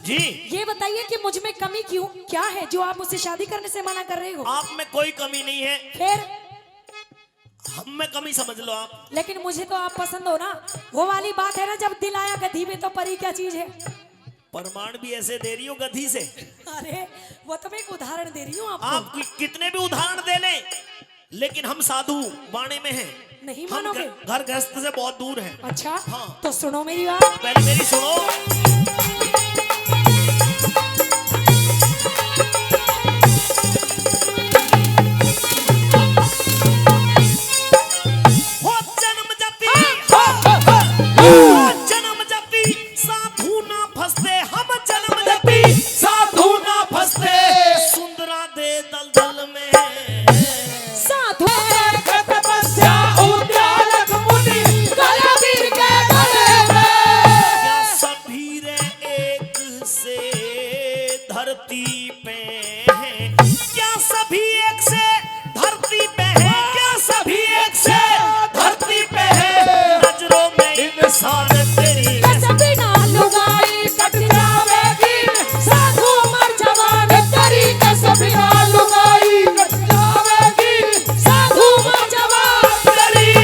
जी। ये बताइए कि मुझ में कमी क्यों क्या है जो आप मुझसे शादी करने से मना कर रहे हो? आप में कोई कमी नहीं है, फिर हम में कमी समझ लो आप। लेकिन मुझे तो आप पसंद हो ना। वो वाली बात है ना, जब दिल आया गधी में तो परी क्या चीज है। प्रमाण भी ऐसे दे रही हो गधी से। अरे वो तो मैं एक उदाहरण दे रही हूँ आपको। आप कितने भी उदाहरण दे लें, लेकिन हम साधु बाणे में हैं। नहीं हम मानोगे? घर गृहस्थ से बहुत दूर हैं। अच्छा हाँ। तो सुनो मेरी बात। पहले मेरी सुनो। हो जन्म जति, हो जन्म जति साधु ना फंसते, हम जन्म जति साधु ना फंसते, सुंदरा दे दलदल में साधु तपस्या उद्यालक मुनि कलबीर के गले में। क्या सभी रे एक से धरती पे हैं, क्या सभी एक से धरती पे हैं, क्या सभी एक से धरती पे हैं, नजरों में इंसान तेरी कसबी ना लुगाई कट जावेगी साधु मर जवान तेरी कसबी ना लुगाई कट जावेगी साधु मर जवान तेरी।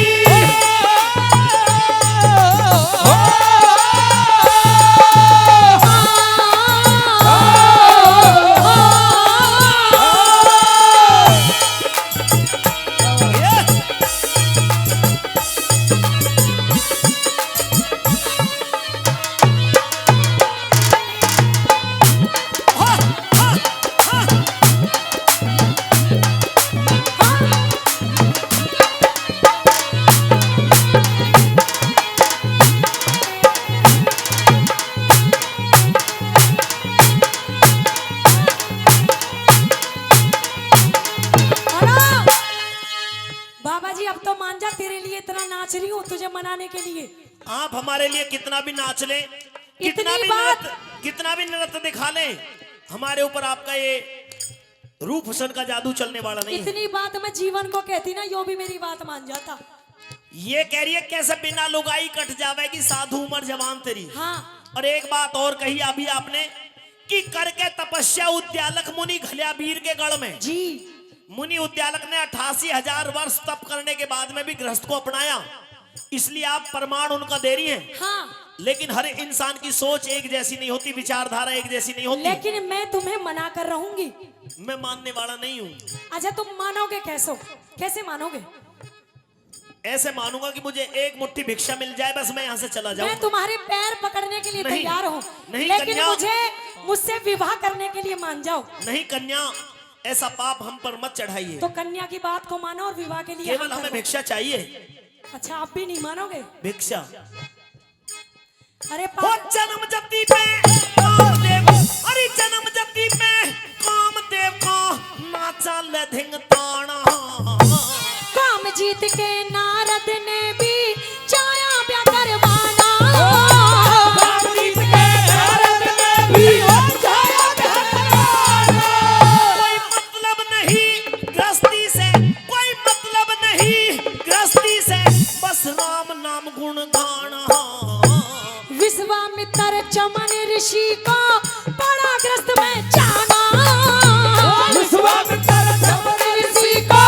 बाबा जी अब तो मान जा, तेरे लिए इतना नाच रही हूँ तुझे मनाने के लिए। आप हमारे लिए कितना भी नाच लें, इतनी बात- कितना भी नृत्य दिखा लें, हमारे ऊपर आपका ये रूप हुसन का जादू चलने वाला नहीं है। इतनी बात मैं जीवन को कहती ना, यो भी मेरी बात मान जाता। ये कह रही है कैसे बिना लुगाई कट जावेगी साधु उमर जवान तेरी। हाँ और एक बात और कही अभी आपने कि करके तपस्या उद्यालक मुनि घलिया वीर के गढ़ में। जी। मुनि उद्यालक ने 88,000 वर्ष तप करने के बाद में भी गृहस्थ को अपनाया, इसलिए आप प्रमाण उनका दे रही हैं। हाँ लेकिन हर इंसान की सोच एक जैसी नहीं होती, विचारधारा एक जैसी नहीं होती। लेकिन मैं तुम्हें मना कर रहूंगी। मैं मानने वाला नहीं हूँ। अच्छा तुम मानोगे कैसे मानोगे? ऐसे मानूंगा कि मुझे एक मुट्ठी भिक्षा मिल जाए, बस मैं यहाँ से चला मैं जाऊँ। तुम्हारे पैर पकड़ने के लिए नहीं, तैयार हूँ, नहीं लेकिन कन्या। मुझसे विवाह करने के लिए मान जाओ। नहीं कन्या, ऐसा पाप हम पर मत चढ़ाइए। तो कन्या की बात को मानो और विवाह के लिए केवल हाँ हमें करो। भिक्षा चाहिए, अच्छा आप भी नहीं मानोगे? भिक्षा। अरे हो जन्म जति पे कामदेव, अरे जन्म जति पे कामदेव का नाचा लधिंग ताना। काम जीत के नारद ने भी चाया ब्याह करवाना। कामदीप के भारत में भी हो जाया बेहतराना। कोई मतलब नहीं गृहस्थी से, कोई मतलब नहीं गृहस्थी से, बस राम नाम गुण गाना। विश्वामित्र चमन ऋषि को बड़ा ग्रस्त में जाना। विश्वामित्र चमन ऋषि को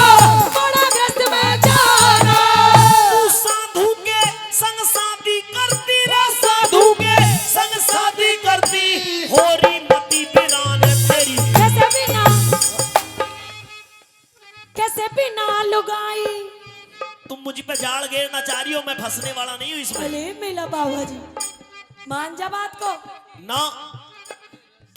बड़ा ग्रस्त में जाना। तू साधु के संग शादी करती रे, साधु के संग शादी करती, होरी मती बिरान तेरी। कैसे बिना लुगाई। तुम मुझ पे जाड़ घेरना चाह रही हो, मैं फंसने वाला नहीं हूँ इसमें। अरे मेरा बाबा जी मान जा बात को। ना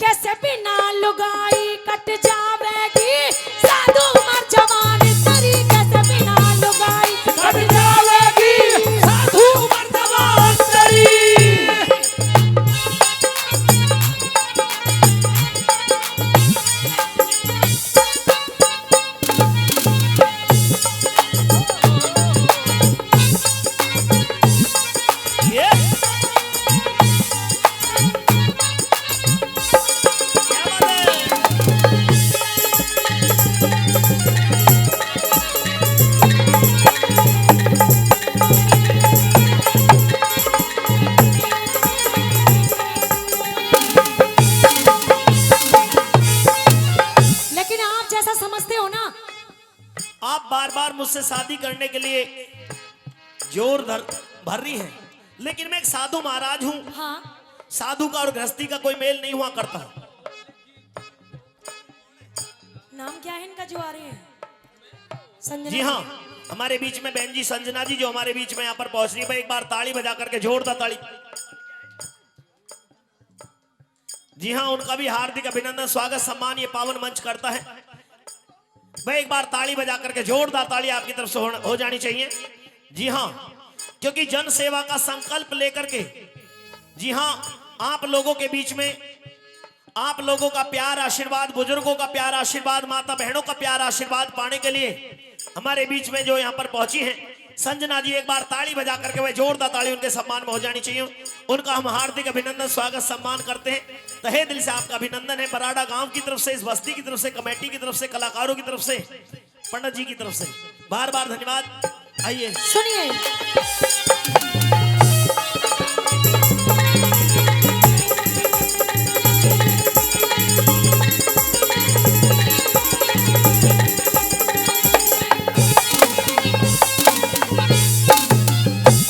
कैसे बिना लुगाई कट जावेगी साधु मर जवान तेरी। कैसे बिना लुगाई कट जावेगी साधु मर जवान तेरी। ये क्या बात है? मुझसे शादी करने के लिए जोर भर रही है, लेकिन मैं एक साधु महाराज हूँ। हाँ साधु का और गृहस्थी का कोई मेल नहीं हुआ करता। नाम क्या है इनका जो आ रहे हैं? संजना जी हाँ, हमारे बीच में बहन जी संजना जी जो हमारे बीच में यहाँ पर पहुंच रही है। एक बार ताली बजा करके जोरदार ताली। जी हाँ, उनका भी हार्दिक अभिनंदन, स्वागत, सम्मान ये पावन मंच करता है। भाई एक बार ताली बजा करके जोरदार ताली आपकी तरफ से हो जानी चाहिए। जी हाँ, क्योंकि जन सेवा का संकल्प लेकर के, जी हाँ, आप लोगों के बीच में आप लोगों का प्यार आशीर्वाद, बुजुर्गों का प्यार आशीर्वाद, माता बहनों का प्यार आशीर्वाद पाने के लिए हमारे बीच में जो यहाँ पर पहुंची हैं संजना जी, एक बार ताली बजा करके वह जोरदार ताली उनके सम्मान में हो जानी चाहिए। उनका हम हार्दिक अभिनंदन, स्वागत, सम्मान करते हैं। तहे दिल से आपका अभिनंदन है। बराड़ा गांव की तरफ से, इस बस्ती की तरफ से, कमेटी की तरफ से, कलाकारों की तरफ से, पंडित जी की तरफ से बार बार धन्यवाद। आइए सुनिए।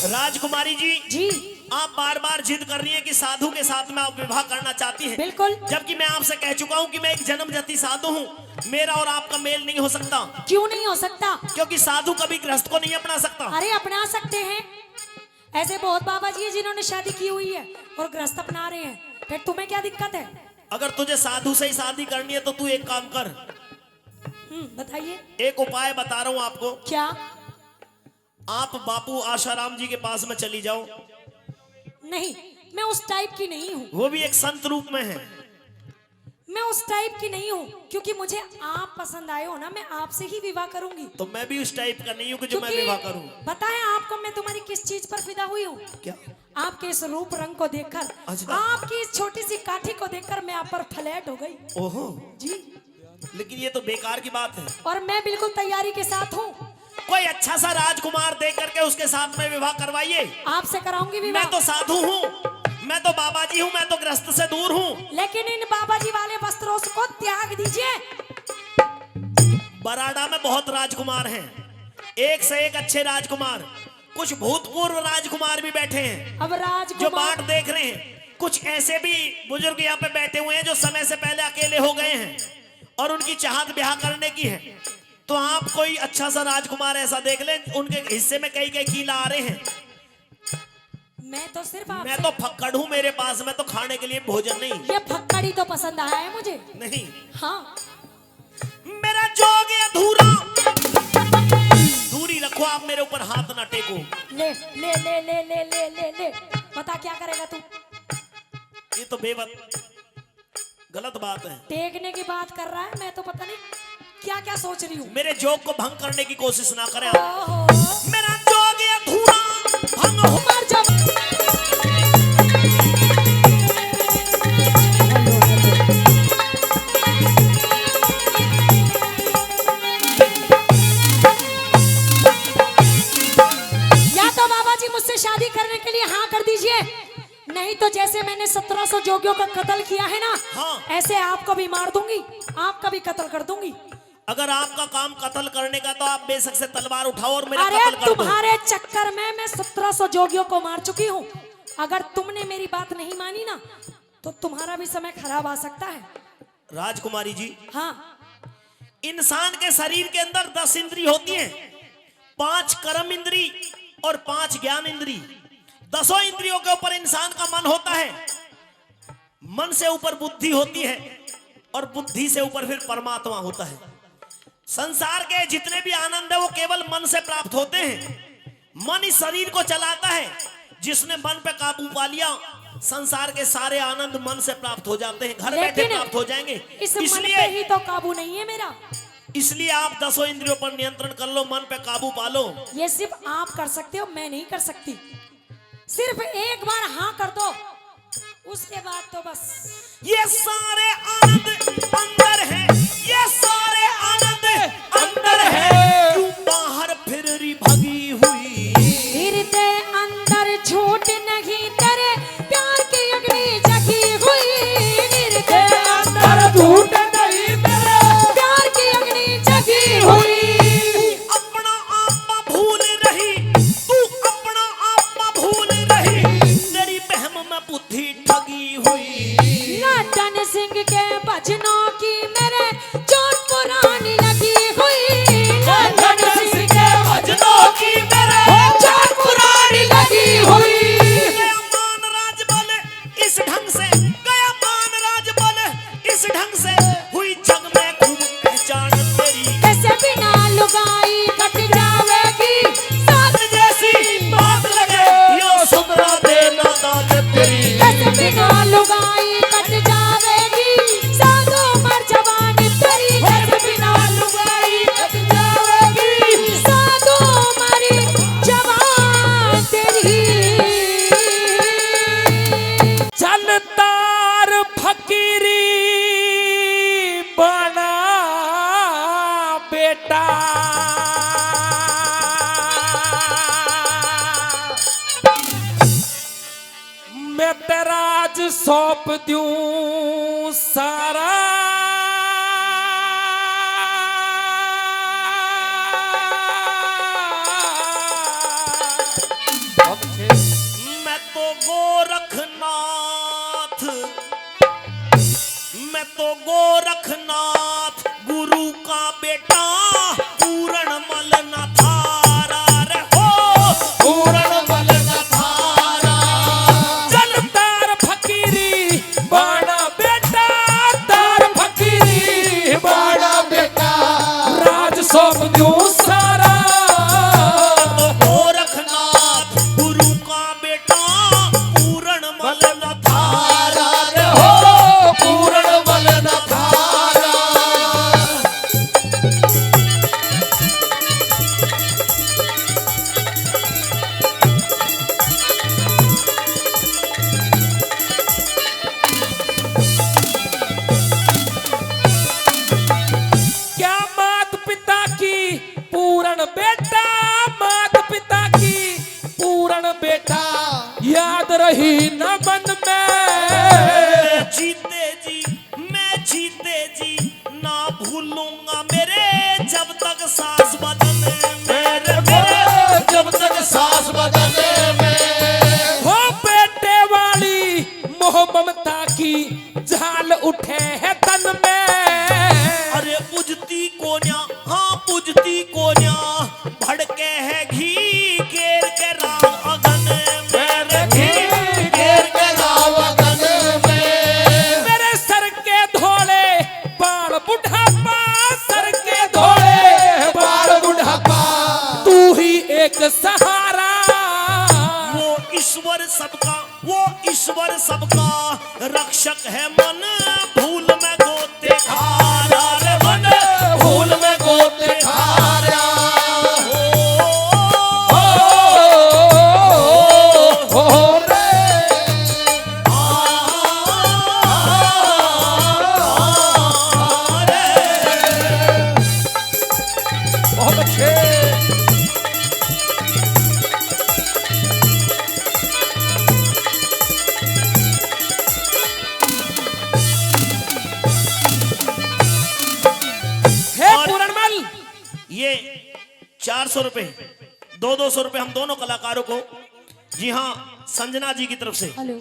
राजकुमारी जी, जी आप बार बार जिद कर रही हैं कि साधु के साथ में आप विवाह करना चाहती हैं। बिल्कुल। जबकि मैं आपसे कह चुका हूं कि मैं एक जन्मजाति साधु हूं, मेरा और आपका मेल नहीं हो सकता। क्यों नहीं हो सकता? क्योंकि साधु कभी गृहस्थ को नहीं अपना सकता। अरे अपना सकते हैं, ऐसे बहुत बाबा जी हैं जिन्होंने शादी की हुई है और गृहस्थ अपना रहे हैं, फिर तुम्हें क्या दिक्कत है? अगर तुझे साधु से ही शादी करनी है तो तू एक काम कर। बताइए। एक उपाय बता रहा हूं आपको। क्या? आप बापू आशाराम जी के पास में चली जाओ। नहीं, मैं उस टाइप की नहीं हूँ। वो भी एक संत रूप में है। मैं उस टाइप की नहीं हूँ, क्योंकि मुझे आप पसंद आए हो ना, मैं आपसे ही विवाह करूंगी। तो मैं भी उस टाइप का नहीं हूँ कि जो मैं विवाह करूँ। पता है आपको मैं तुम्हारी किस चीज पर फिदा हुई हूँ? क्या? आपके इस रूप रंग को देखकर, अच्छा। आपकी इस छोटी सी काठी को देखकर मैं आप पर फ्लैट हो गई। ओहो जी। लेकिन ये तो बेकार की बात है। और मैं बिल्कुल तैयारी के साथ हूँ। कोई अच्छा सा राजकुमार देख करके उसके साथ में विवाह करवाइए। आपसे कराऊंगी विवाह। मैं तो साधु हूँ, मैं तो बाबा जी हूँ, मैं तो गृहस्थ से दूर हूँ। लेकिन इन बाबा जी वाले वस्त्रों को त्याग दीजिए। बराड़ा में बहुत राजकुमार हैं, एक से एक अच्छे राजकुमार। कुछ भूतपूर्व राजकुमार भी बैठे हैं अब जो राजकुमार बाट देख रहे हैं। कुछ ऐसे भी बुजुर्ग यहाँ पे बैठे हुए हैं जो समय से पहले अकेले हो गए हैं और उनकी चाहत ब्याह करने की है। तो आप कोई अच्छा सा राजकुमार ऐसा देख लें, उनके हिस्से में कई कई कीला आ रहे हैं। मैं तो सिर्फ मैं तो फक्कड़ हूँ, मेरे पास में तो खाने के लिए भोजन नहीं। ये फक्कड़ी तो पसंद आया है मुझे। नहीं, हाँ। मेरा जोग अधूरा। दूरी रखो, आप मेरे ऊपर हाथ ना टेको। ले ले ले ले ले ले ले ले, पता क्या करेगा तू? ये तो गलत बात है। टेकने की बात कर रहा है, मैं तो पता नहीं क्या क्या सोच रही हूँ। मेरे जोग को भंग करने की कोशिश ना करें। ओहो। मेरा जोग अधूरा भंग हो। मर जा। या तो बाबा जी मुझसे शादी करने के लिए हाँ कर दीजिए, नहीं तो जैसे मैंने 1700 जोगियों का कत्ल किया है ना, हाँ। ऐसे आपको भी मार दूंगी, आपका भी कत्ल कर दूंगी। अगर आपका काम कत्ल करने का तो आप बेशक से तलवार उठाओ और मेरा अरे कत्ल कर दो। तुम्हारे चक्कर में मैं 1700 जोगियों को मार चुकी हूँ। अगर तुमने मेरी बात नहीं मानी ना तो तुम्हारा भी समय खराब आ सकता है। राजकुमारी जी, हाँ। इंसान के शरीर के अंदर 10 इंद्री होती हैं, 5 कर्म इंद्री और 5 ज्ञान इंद्री। 10 इंद्रियों के ऊपर इंसान का मन होता है, मन से ऊपर बुद्धि होती है और बुद्धि से ऊपर फिर परमात्मा होता है। संसार के जितने भी आनंद है वो केवल मन से प्राप्त होते हैं। मन इस शरीर को चलाता है। जिसने मन पे काबू पा लिया, संसार के सारे आनंद मन से प्राप्त हो जाते हैं, घर बैठे प्राप्त हो जाएंगे। इस मन पे ही तो काबू नहीं है मेरा। इसलिए आप 10 इंद्रियों पर नियंत्रण कर लो, मन पे काबू पा लो। ये सिर्फ आप कर सकते हो, मैं नहीं कर सकती। सिर्फ एक बार हाँ कर दो, उसके बाद तो बस। ये सारे आनंद अंदर है, ये सारे आनंद अंदर है, क्यों बाहर फिर रही भगी हुई? फिरते अंदर झूठ नहीं, तेरे प्यार की अग्नि जगी हुई। फिरते अंदर झूठ नहीं, तेरे प्यार की अग्नि जगी हुई। अपना लड्डन सिंह के भजनों की मेरे चोट पुरानी लगी हुई। लड्डन सिंह के भजनों की मेरे चोट पुरानी लगी हुई। गया मान राज बोले इस ढंग से, गया मान राज बोले इस ढंग से, हुई जग में खूब पहचान तेरी। कैसे बिना लुगाई कट जावेगी साथ जैसी बात लगे यो सुधरा देना दाद तेरी। कैसे बिना लुगाई कट जावेगी साधो मर जवानी तेरी। कैसे बिना लुगाई कट जावेगी साधो मर जवान तेरी। चल तार फकीरी बना बेटा, मैं तेरा आज सौंप दूं सारा। मैं तो गोरखनाथ, मैं तो गोरखनाथ गुरु का बेटा, पूरण मल न थारा रे हो, पूरण मल न थारा। चल तार फकीरी बना बेटा, तार फकीरी बना बेटा, राज सौंप दूं सारा। तो गोरखनाथ गुरु का बेटा, पूरण मल न थारा रे हो, पूरण मल न थारा। क्या मात पिता की पूरण बेटा, मात पिता की पूरण बेटा, याद रही न मन में। जीते जी मैं जीते जी ना भूलूंगा मेरे, जब तक सांस बदन मेरे मेरे, जब तक सांस बदन में। हो बेटे वाली मोह ममता की झाल उठे है तन में। अरे पूजती कोन्या, हाँ पूजती कोन्या, भड़के है घी केर के राव अगन मेरे, घी केर के राव अगन में। मेरे सर के धोले बाल बुढ़ापा, सर के धोले बाल बुढ़ापा, तू ही एक सहारा। वो ईश्वर सबका, वो ईश्वर सबका रक्षक है मन, भूल में गोते खारा रे मन, भूल में गोते खारा। हो रे बहुत अच्छे। हे पूरणमल, ये 400 रुपए, 200 रुपए हम दोनों कलाकारों को, जी हाँ संजना जी की तरफ से, हेलो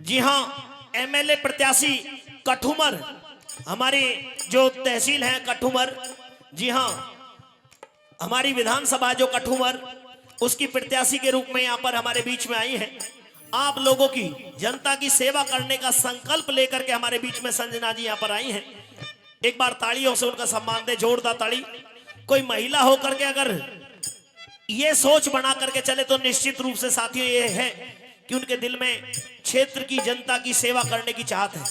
जी हाँ एमएलए प्रत्याशी कठुमर, हमारी जो तहसील है कठुमर, जी हाँ हमारी विधानसभा जो कठुमर, उसकी प्रत्याशी के रूप में यहाँ पर हमारे बीच में आई है। आप लोगों की जनता की सेवा करने का संकल्प लेकर के हमारे बीच में संजना जी यहाँ पर आई हैं। एक बार तालियों से उनका सम्मान दे, जोरदार ताली। कोई महिला होकर के अगर ये सोच बना करके चले तो निश्चित रूप से साथियों ये है कि उनके दिल में क्षेत्र की जनता की सेवा करने की चाहत है।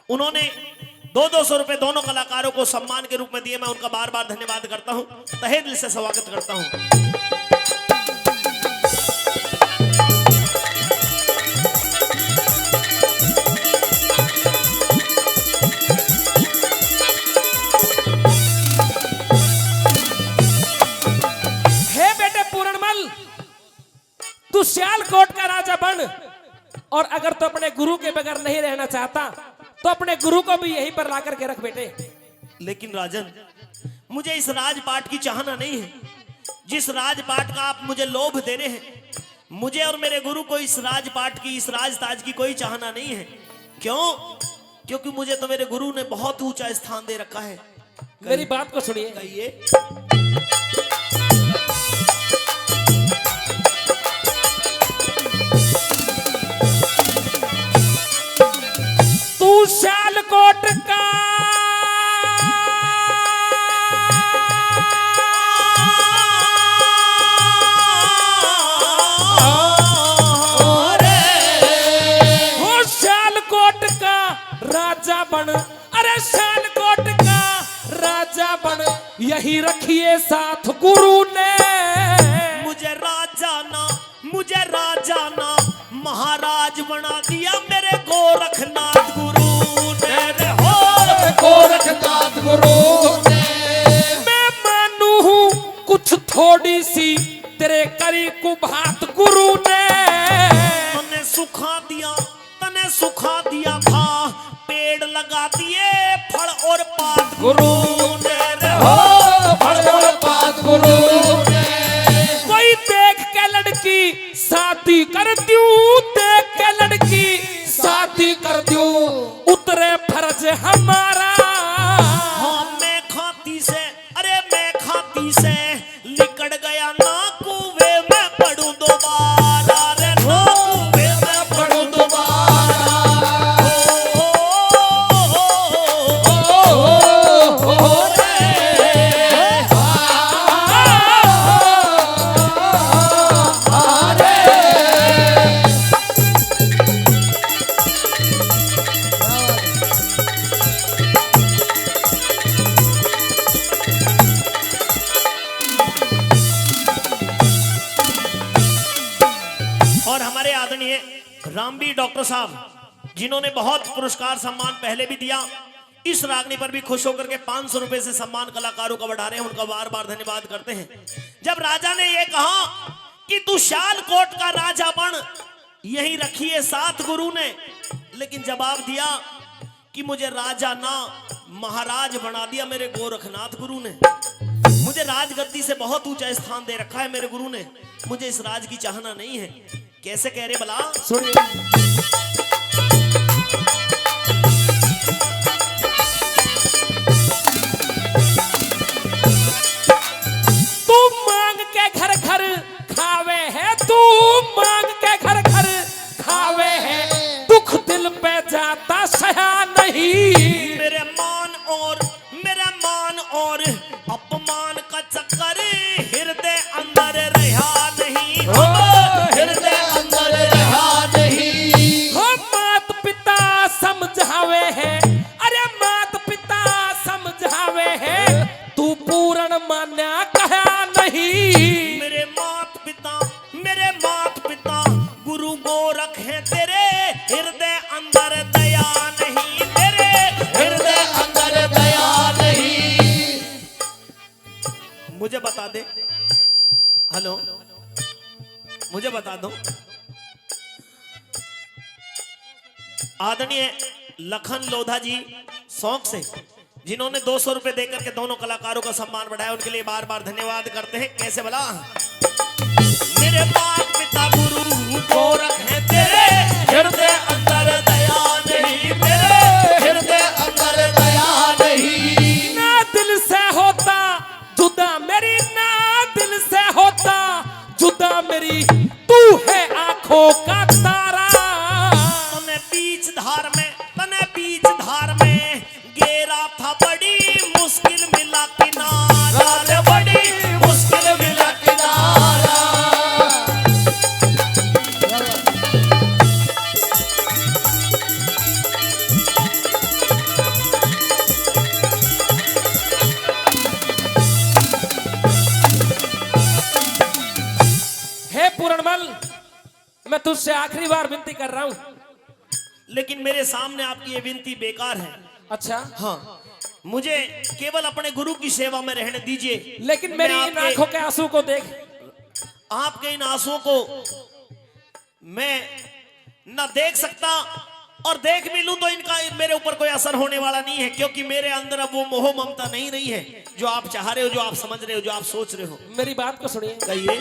उन्होंने 200 रुपए दोनों कलाकारों को सम्मान के रूप में दिए। मैं उनका बार बार धन्यवाद करता हूं, तहे दिल से स्वागत करता हूं। तू सियालकोट का राजा बन, और अगर तू अपने गुरु के बगैर नहीं रहना चाहता तो अपने गुरु को भी यहीं पर लाकर के रख बेटे। लेकिन राजन, मुझे इस राजपाट की चाहना नहीं है। जिस राजपाट का आप मुझे लोभ दे रहे हैं, मुझे और मेरे गुरु को इस राजपाट की, इस राजताज की कोई चाहना नहीं है। क्यों? क्योंकि मुझे तो मेरे गुरु ने बहुत ऊंचा स्थान दे रखा है। मेरी बात को सुनिए। कहिए। तू सियालकोट का हो, सियालकोट का राजा बन, अरे सियालकोट का राजा बन, यही रखिए साथ गुरु ने। मुझे राजा ना महाराज बना दिया मेरे गोरखनाथ गुरु ने रे हो। गोरखनाथ गुरु ने मैं मानू हूँ कुछ थोड़ी सी तेरे करी कुभात गुरु ने। तने सुखा दिया था, पेड़ लगा दिए फल और पात गुरु ने रे हो। फल और पात गुरु ने। कोई देख के लड़की शादी कर दूं, देख के लड़की शादी कर दूं, उतरे फर्ज हमारा। हाँ मैं खाती से लिकड़ गया ना कुएं में पड़ूं दोबारा रे, ना कुएं में पड़ूं दोबारा। और हमारे आदरणीय रामबीर डॉक्टर साहब जिन्होंने बहुत पुरस्कार सम्मान पहले भी दिया, इस रागनी पर भी खुश होकर के 500 रुपए से सम्मान कलाकारों का बढ़ा रहे हैं, उनका बार बार धन्यवाद करते हैं। जब राजा ने ये कहा कि तू सियालकोट का राजा बन, यही रखिए साथ गुरु ने, लेकिन जवाब दिया कि मुझे राजा ना महाराज बना दिया मेरे गोरखनाथ गुरु ने। मुझे राजगद्दी से बहुत ऊंचा स्थान दे रखा है मेरे गुरु ने, मुझे इस राज की चाहना नहीं है। कैसे कह रहे भला? सुनिए। तू मांग के घर घर खावे है, तू मांग के घर घर खावे है, दुख दिल पे जाता सहा नहीं। मेरे मान और अपमान का चक्कर हृदय अंदर रहा नहीं, हृदय अंदर रहा नहीं। हो मात पिता समझावे है, अरे मात पिता समझावे है, तू पूर्ण मान्या कहा नहीं। मेरे मात पिता गुरु गोरख है, तेरे हृदय अंदर दया नहीं, तेरे हृदय अंदर दया नहीं। मुझे बता दे, हेलो मुझे बता दो, आदरणीय लखन लोधा जी शौक से जिन्होंने 200 रुपए देकर के दोनों कलाकारों का सम्मान बढ़ाया, उनके लिए बार बार धन्यवाद करते हैं। कैसे भला? मेरे माता पिता गुरु गोरख है, तेरे हृदय अंदर दया नहीं, तेरे हृदय अंदर दया नहीं। ना दिल से होता जुदा मेरी, ना दिल से होता जुदा मेरी, तू है आंखों का तारा। तने बीच धार में गेरा था, बड़ी मुश्किल मिला किनारा रे, बड़ी मुश्किल मिला किनारा। हे पूरणमल, मैं तुझसे आखिरी बार विनती कर रहा हूं, लेकिन मेरे सामने आपकी ये विनती बेकार है। अच्छा हाँ, मुझे केवल अपने गुरु की सेवा में रहने दीजिए। लेकिन मेरी इन आंखों के आंसू को देख, आपके इन आंसुओं को मैं न देख सकता, और देख भी लूं तो इनका मेरे ऊपर कोई असर होने वाला नहीं है, क्योंकि मेरे अंदर अब वो मोह ममता नहीं रही है जो आप चाह रहे हो, जो आप समझ रहे हो, जो आप सोच रहे हो। मेरी बात को सुनिए। कहिए।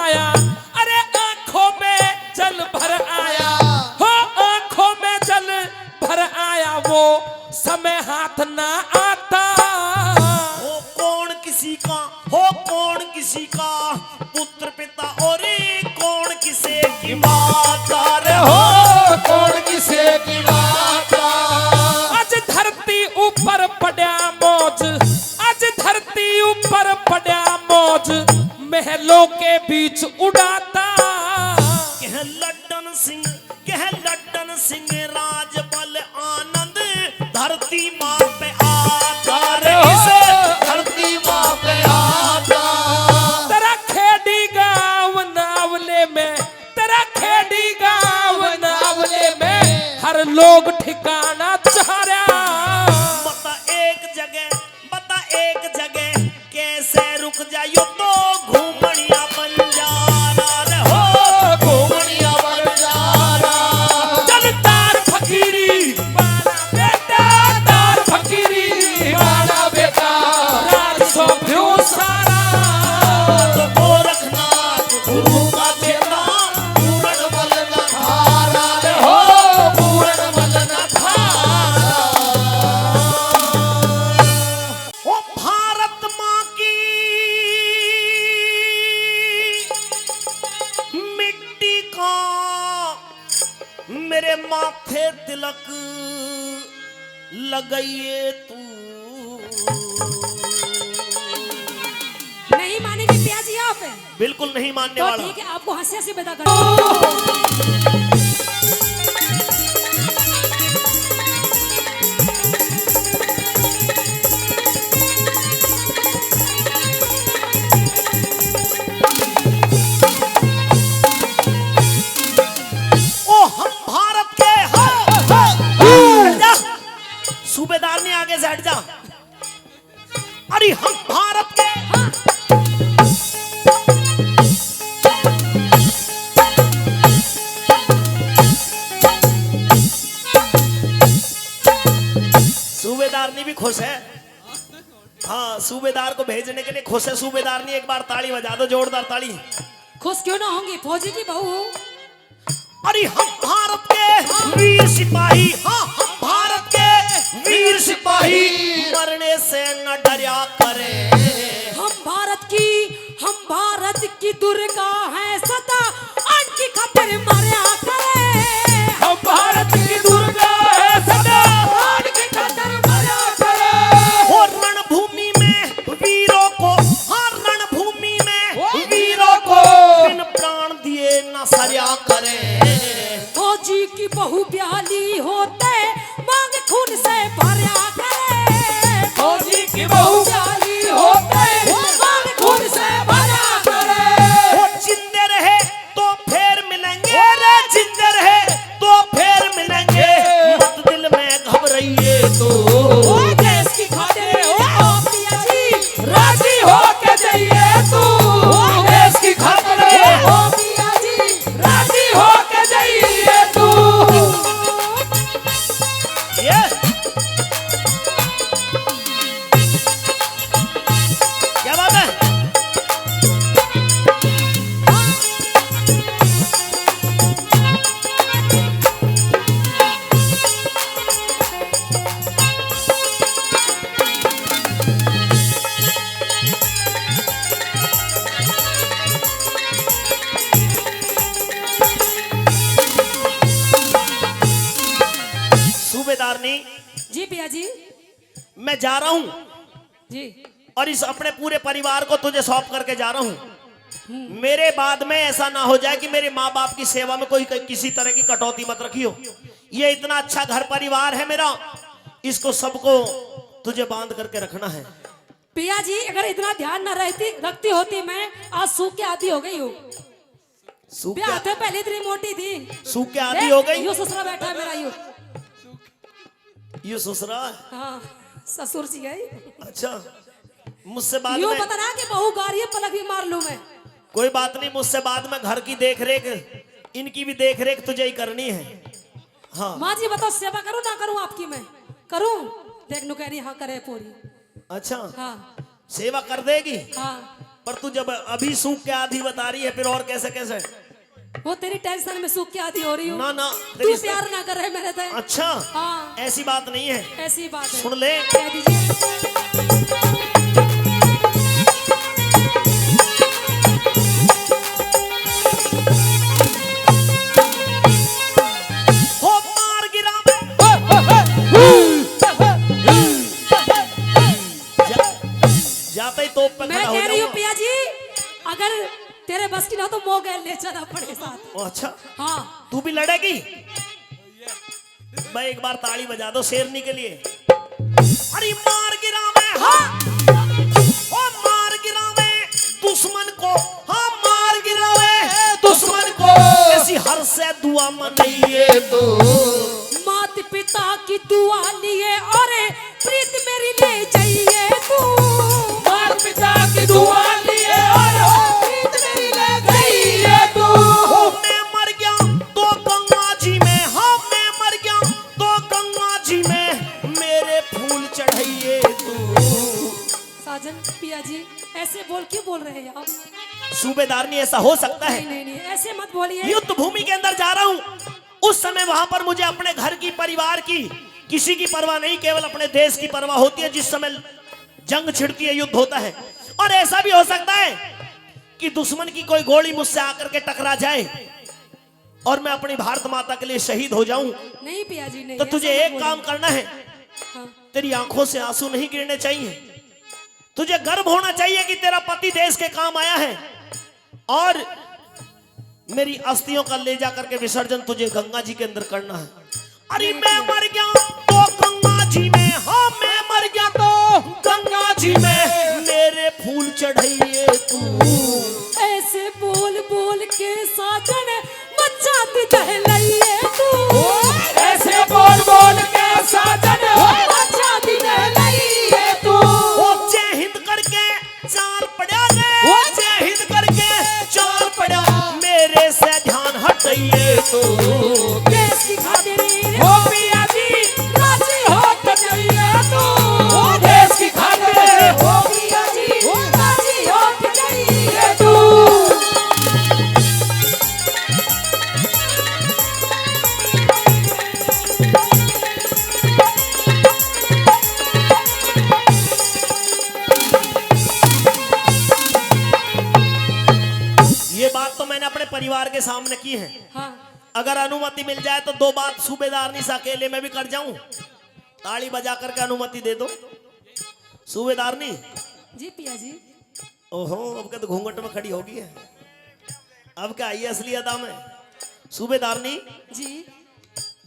आया, अरे आंखों में जल भर आया, हो आंखों में जल भर आया, वो समय हाथ ना आता। हो कौन किसी का, हो कौन किसी का पुत्र पिता, और कौन किसे की माता रे, हो कौन किसे की माता। आज धरती ऊपर पड़ा मौज, आज धरती ऊपर पड़ा मौज, महलों के बीच उड़ाता। कह लड्डन सिंह, कह लड्डन सिंह राजबल आनंद, धरती माँ पे आता रे, इसे धरती माँ पे आता। तेरा खेड़ी गाँव नावले में, तेरा खेड़ी गाँव नावले में, हर लोग ठिकाना चाह रहा। बता एक जगह, बता एक जगह कैसे रुक जाइयो तो घूमनिया बंजारा रे, हो घूमनिया बन जाना। चल तार फकीरी बाला बेटा, तार फकीरी माना बेटा राज सौंप्यो सारा। तो गोरखनाथ गुरु का चेता, पूर्ण बल न धारा रे, हो पूर्ण बल न धारा। ओ भारत माँ की मिट्टी का मेरे माथे तिलक लगाइए तू। नहीं मानेंगे पिया जी आप? बिल्कुल नहीं मानने तो वाला। ठीक है, आपको हंसी हंसी विदा कर। ओ हम भारत के हट जा, सूबेदार ने आगे से हट जा। अरे हम भारत के सूबेदार ने भी खुश है। हाँ, सूबेदार को भेजने के लिए खुश है सूबेदार ने। एक बार ताली बजा दो, जोरदार ताली। खुश क्यों ना होंगी, फौजी की बहू हूँ। अरे हम भारत के वीर सिपाही, हाँ हम भारत के वीर सिपाही, मरने से न डरा करे। हम भारत की दुर्गा है सदा, आंटी खबर मारा करे। हम भारत की दुर्गा है सदा, आंटी खबर मारा करे। हो रणभूमि में वीरों को, हाँ रणभूमि में वीरों को बिन प्राण दिए न सरिया करे। फौजी की बहू ब्याली होते, मांग खून से भरा करे। फौजी की बहू ब्याली होते, मांग खून से भरा करे। वो जिंदे रहे तो फिर मिलेंगे रे, जिंदे रहे तो फिर मिलेंगे, मत दिल में घबराइए तो। ओ देश की खातिर ओ पिया जी, राजी हो के जाइए तू, देश की खातिर ओ पिया जी, राजी हो के जाइए तू। ये क्या बात है? सूबेदारनी, जी पिया जी, मैं जा रहा हूं जी और इस अपने पूरे परिवार को तुझे सौंप करके जा रहा हूं। मेरे बाद में ऐसा ना हो जाए कि मेरे माँ बाप की सेवा में कोई किसी तरह की कटौती मत रखियो। ये इतना अच्छा घर परिवार है मेरा, इसको सबको तुझे बांध करके रखना है। पिया जी, अगर इतना ध्यान न रखती होती, मैं आज सूख के आधी हो गई हूँ। सूख ब्याह के, से पहले इतनी मोटी थी। सूख के आदि हो गई। यू ससुरा बैठा है मेरा यू। यू ससुरा, हाँ, ससुर जी गई। अच्छा मुझसे बाद यूं में, पता ना कि बहू गाड़ी है, पलक भी मार लूं मैं। कोई बात नहीं, मुझसे बाद में घर की देख रेख, इनकी भी देख रेख तुझे ही करनी है। हाँ माँ जी बताओ, सेवा करूं ना करूं आपकी? मैं करूं? देख नु कह रही हाँ करे पूरी। अच्छा, हाँ सेवा कर देगी। हाँ, पर तू जब अभी सूख के आधी बता रही है फिर और कैसे कैसे? वो तेरी टेंशन में सूख के आधी हो रही हूँ। ना ना तू प्यार ना कर रहे मेरे से। अच्छा हाँ ऐसी बात नहीं है, ऐसी बात है। सुन ले। कह दीजिए। हो मार गिरा मैं जाते ही तोप पे मैं खड़ा हो कह रही हूँ जाऊंगा। पिया जी, अगर तेरे बस की ना तो मोगैल ले चला पड़े साथ। ओ, अच्छा हाँ तू भी लड़ेगी? मैं एक बार ताली बजा दो शेरनी के लिए। अरे मार गिरा मैं, हाँ ओ मार गिरा मैं दुश्मन को, हाँ मार गिरा मैं दुश्मन को, ऐसी हर से दुआ मनइए तो माता पिता की दुआ लिए और प्रीत मेरी ले जाइए तू। माता पिता की दुआ लिए और प्रीत मेरी ले जाइए तू। हो मैं मर गया तो गंगा जी में, हाँ मैं मर गया तो गंगा जी में मेरे फूल चढ़ाइए तू। साजन पिया जी ऐसे क्यों बोल रहे हैं आप? सूबेदार नहीं ऐसा हो सकता है? नहीं नहीं नहीं ऐसे मत बोलिए। युद्ध भूमि के अंदर जा रहा हूं, उस समय वहां पर मुझे अपने घर की, परिवार की, किसी की परवाह नहीं, केवल अपने देश की परवाह होती है। जिस समय जंग छिड़ती है, युद्ध होता है, और ऐसा भी हो सकता है कि दुश्मन की कोई गोली मुझसे आकर के टकरा जाए और मैं अपनी भारत माता के लिए शहीद हो जाऊं। नहीं पिया जी नहीं। तो तुझे ऐसा मत एक काम बोलिए। करना है, हाँ। तेरी आंखों से आंसू नहीं गिरने चाहिए। तुझे गर्व होना चाहिए कि तेरा पति देश के काम आया है, और मेरी अस्थियों का ले जाकर के विसर्जन तुझे गंगा जी के अंदर करना है। अरे मैं मर गया तो गंगा जी में, हाँ मैं मर गया तो गंगा जी में मेरे फूल चढ़ाइए तू। ऐसे बोल बोल के साजन मचाती दहलाइए तू। ऐसे बोल बोल के साजन मचाती दहलाइए तू। ओ जय हिंद करके चाल पड़ा रे, जय हिंद करके चाल पड़ा, मेरे से ध्यान हटाइए तो। देश की खातिर हो पिया जी राजी हो तो जाइए तू। देश की खातिर हो पिया जी राजी हो के जाइए तू। ये बात तो मैंने अपने परिवार के सामने की है। हाँ अगर अनुमति मिल जाए तो दो बात सूबेदार नहीं अकेले में भी कर जाऊं। ताली बजा करके अनुमति दे दो सूबेदार नहीं। जी पिया जी। ओहो अब क्या तो घूंघट में खड़ी होगी है, अब क्या आई है असली अदा में? सूबेदार नहीं जी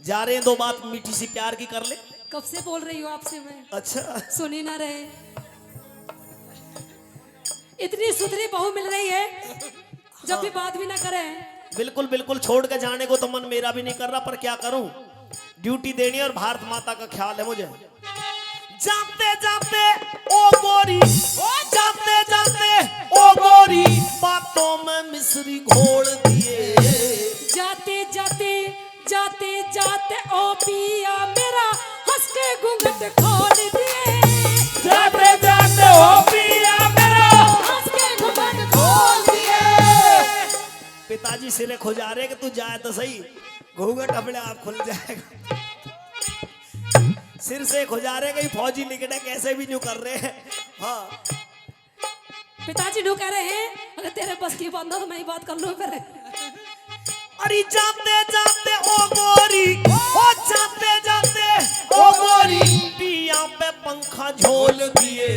जा रहे हैं, दो बात मीठी सी प्यार की कर ले। कब से बोल रही हूँ आपसे मैं, अच्छा सुन ही ना रहे। इतनी सुथरी बहू मिल रही है, जब भी बात भी ना करे। बिल्कुल बिल्कुल, छोड़ के जाने को तो मन मेरा भी नहीं कर रहा, पर क्या करूं, ड्यूटी देनी है और भारत माता का ख्याल है मुझे। जाते जाते ओ गोरी, जाते जाते ओ गोरी, बातों में मिश्री घोल दिए। जाते जाते जाते जाते ओ पिया मेरा हंस के घूंघट खोल दिए। जाते जाते हो पिया मेरा हंस के घूंघट खोल दिए। पिताजी सिरे खुजा रहे कि तू जाए तो सही, घूंघट अपने आप खुल जाएगा। सिर से खुजा रहे कि फौजी निकले कैसे भी न्यू कर रहे हैं। हाँ पिताजी ढू कह रहे हैं, अगर तेरे बस की बात ना तो मैं ही बात कर लूं फिर। अरे जाते जाते ओ गोरी, ओ जाते जाते ओ गोरी, पिया पे पंखा झोल दिए।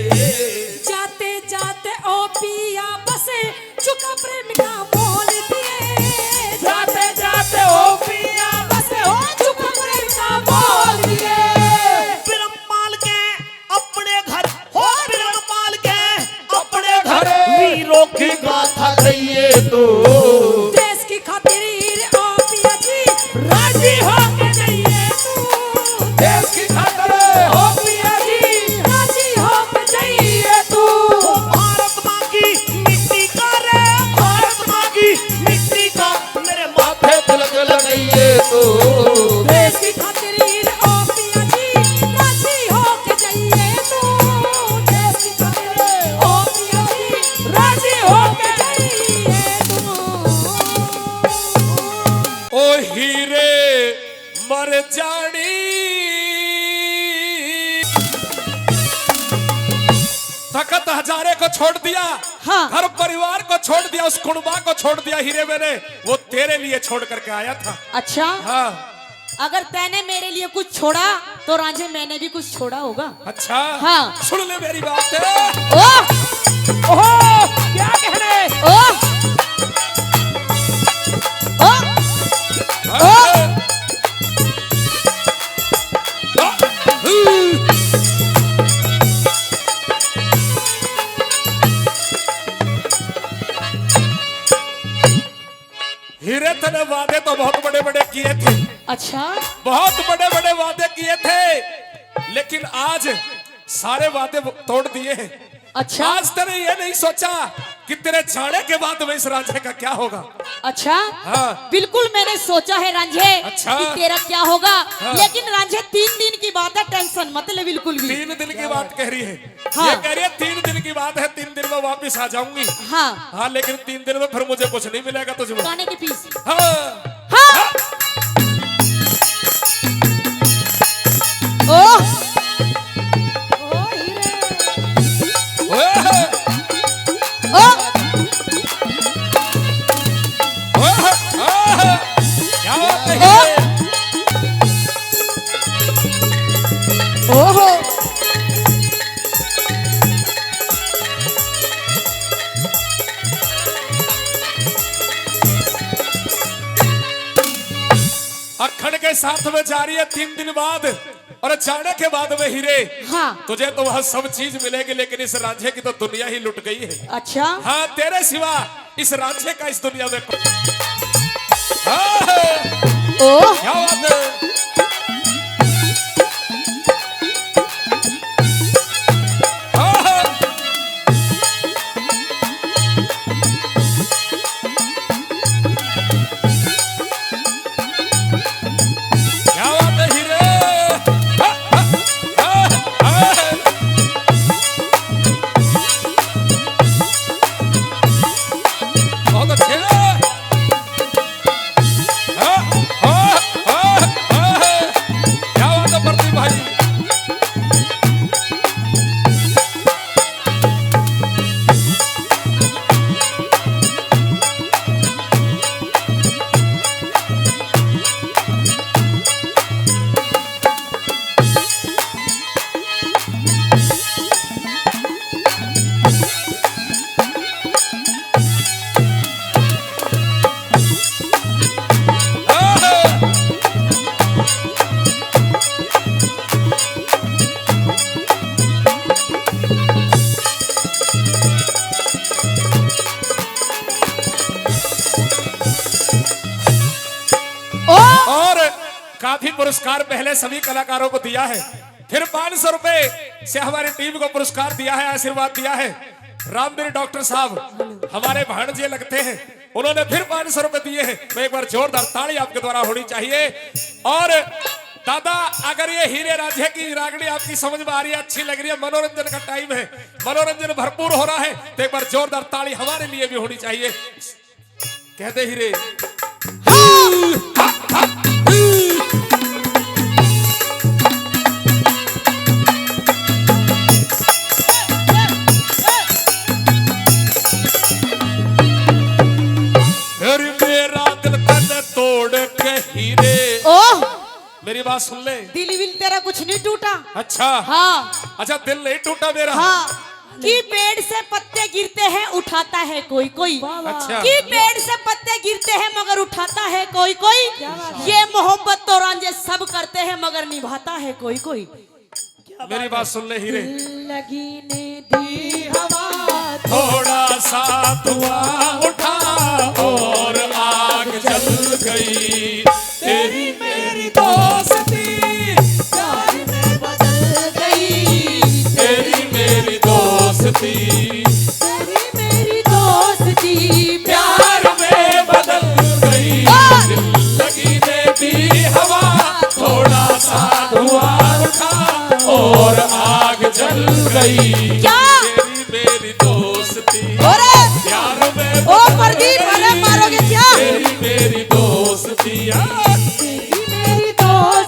जाते जाते ओ पिया बसे चुका प्रेम का बोल दिए। जाते जाते हो पिया बसे हो चुका प्रेम का बोल दिए। बिरमपाल के अपने घर, हो बिरमपाल के अपने घर, वीरों की गाथा कहिए तो। देश की खातिर ओ पिया जी राजी हो के जाइए तू। देश की खातिर हो पिया जी राजी हो के जाइए तू। भारत माँ की मिट्टी का रे, भारत माँ की मिट्टी का मेरे माथे तिलक लगाइए तो। देश की खातिर ओ पिया जी राजी हो के जाइए तू। देश की खातिर ओ पिया जी राजी पर जानी तखत हजारे को छोड़ दिया, हाँ। घर परिवार को छोड़ दिया, उस कुणबा को छोड़ दिया हीरे मैंने, वो तेरे लिए छोड़ करके आया था। अच्छा, हाँ अगर तैने मेरे लिए कुछ छोड़ा तो रांझे मैंने भी कुछ छोड़ा होगा। अच्छा, हाँ। सुन ले मेरी बात। ओह ओहो क्या कह रहे? ओह ओह हीरे तने वादे तो बहुत बड़े बड़े किए थे, अच्छा, बहुत बड़े बड़े वादे किए थे, लेकिन आज सारे वादे तोड़ दिए हैं। अच्छा, आज तेने ये नहीं सोचा कि तेरे जाने के बाद में इस रांझे का क्या होगा। अच्छा, हाँ। बिल्कुल मैंने सोचा है रांझे अच्छा। कि तेरा क्या होगा। हाँ। लेकिन रांझे 3 दिन की बात है, टेंशन मत ले बिल्कुल भी। 3 दिन की बात कह रही है। हाँ। ये कह रही है 3 दिन की बात है, 3 दिन में वापिस आ जाऊंगी। हाँ, हाँ लेकिन 3 दिन में फिर मुझे कुछ नहीं मिलेगा तुझमें। खाने की पीस। हाँ हाँ। ओह ओ हीरे, ओह, ओह ओह, ओह, क्या बात है हीरे? ओहो अखड़ के साथ में जा रही है 3 दिन बाद, और जाने के बाद में हीरे हाँ। तुझे तो वह सब चीज मिलेगी, लेकिन इस रांझे की तो दुनिया ही लुट गई है। अच्छा, हाँ तेरे सिवा इस रांझे का इस दुनिया में हाँ, ओह क्या बात है? हाँ, क्या बात है हीरे? हाँ, हाँ, हाँ, हाँ। बहुत अच्छे। हाँ, हाँ, हाँ, हाँ। क्या बात है प्रदीप भाई? हाँ, ओह और काफी पुरस्कार पहले सभी कलाकारों को दिया है, फिर 500 रुपए से हमारी टीम को पुरस्कार दिया है, आशीर्वाद दिया है। रामवीर डॉक्टर साहब हमारे भाणजे लगते हैं, उन्होंने फिर 500 रुपए दिए हैं। मैं एक बार जोरदार ताली आपके द्वारा होनी चाहिए। और दादा अगर ये हीरे रांझे की रागड़ी आपकी समझ में आ रही है, अच्छी लग रही है, मनोरंजन का टाइम है, मनोरंजन भरपूर हो रहा है, तो एक बार जोरदार ताली हमारे लिए भी होनी चाहिए। कहते हीरे फिर मेरा दिल तने तोड़ के हीरे। ओह मेरी बात सुन ले। दिल विल तेरा कुछ नहीं टूटा। अच्छा हाँ अच्छा, दिल नहीं टूटा मेरा। हाँ, कि पेड़ से पत्ते गिरते हैं उठाता है कोई कोई। अच्छा। कि पेड़ से पत्ते गिरते हैं मगर उठाता है कोई कोई। ये मोहब्बत तो रांझे सब करते हैं मगर निभाता है कोई कोई। मेरी बात सुन ले हीरे। लगी ने दी हवा, थोड़ा सा धुआं उठा और आग जल गई, तेरी मेरी दोस्ती प्यार में बदल गई, तेरी मेरी दोस्ती तेरी मेरी दोस्ती प्यार में बदल गई। दिल लगी ने दी हवा, थोड़ा सा धुआं उठा और आग जल गई। क्या? तेरी मेरी दोस्ती अरे प्यार में ओ प्रदीप, अरे मारोगे क्या? तेरी मेरी दोस्ती तेरी मेरी दोस्ती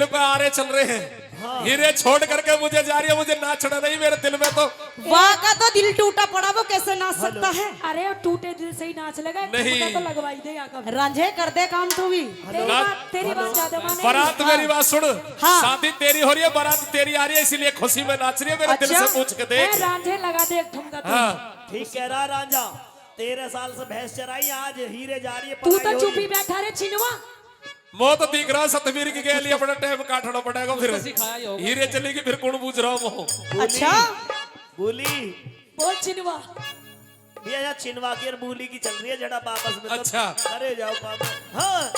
दिल पे आ रहे चल रहे हैं, हीरे छोड़ करके मुझे जा रही है, मुझे नाचना नहीं मेरे दिल में तो। वाह का तो दिल टूटा पड़ा, वो कैसे नाच सकता है? अरे वो टूटे दिल से ही नाच लेगा, नहीं। ठुमका तो लगवाई दे यहाँ का। रांझे कर दे काम तू भी। तेरी बात ज्यादा माने। बारात मेरी बात सुन, हाँ। शादी तेरी हो रही है, बारात तेरी आ रही है, इसीलिए खुशी में नाच रही है, मेरे दिल अच्छा। से पूछ के देख। रांझे लगा दे एक ठुमका तू। हाँ ठीक कह रहा रांझा, 13 साल से भैंस चराई, आज हीरे जा रही है। तू पढ़ाई तो हो चुप रही ही बैठा रे चिनवा। वो तो दिख रहा सतवीर की के लिए अपना टाइम काटना पड़ेगा, फिर हीरे चलेगी फिर कौन पूछ रहा हूँ। अच्छा बोली बोल चिनवा। भैया यहाँ चिनवा की और बोली की चल रही है जड़ा आपस में। तो अच्छा। अरे जाओ काम। हाँ